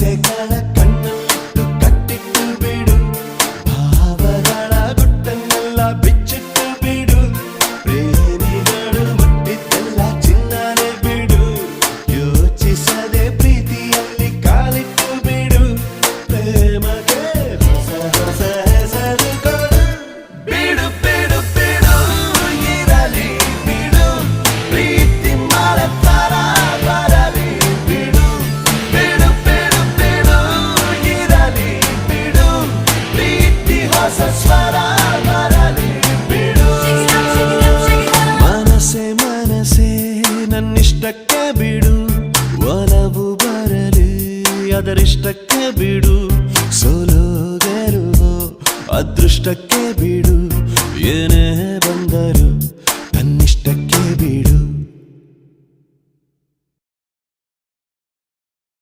ಆಸೆಗಳ ಕಣ್ಣಲ್ಲಿಟ್ಟು ಕಟ್ಟಿಟ್ಟು ಬಿಡು, ಭಾವಗಳ ಗುಟ್ಟನ್ನೆಲ್ಲ ಬಿಚ್ಚಿಟ್ಟು ಬಿಡು, ಪ್ರೇಮಿಗಳು ಮುಟ್ಟಿದ್ದೆಲ್ಲ ಚಿನ್ನನೆ ಬಿಡು, ಯೋಚಿಸದೆ ಪ್ರೀತಿಯಲ್ಲಿ ಕಾಲಿಟ್ಟು ಬಿಡು, ಪ್ರೇಮಗೆ ಹೊಸ ಹೊಸ ಹೆಸರು ಕೊಡು. ಬಿಡು ಬಿಡು ಬಿಡು ಇರಲಿ ಬಿಡು, ಪ್ರೀತಿ ಮಾಡತಾರ ಬರಲಿ ಬಿಡು, ಬಿಡು ಬಿಡು ಬಿಡು ಇರಲಿ ಬಿಡು, ಪ್ರೀತಿ ಹೊಸ ಸ್ವರ ಬರಲಿ ಬಿಡು. ಮನಸೆ ಮನಸೆ ನನ್ನಿಷ್ಟಕ್ಕೆ ಬಿಡು, ಒಲವು ಬರಲಿ ಅದರಿಷ್ಟಕ್ಕೆ ಬಿಡು, ಸೋಲೋ ಗೆಲುವೋ ಅದೃಷ್ಟಕ್ಕೆ ಬಿಡು, ಏನೇ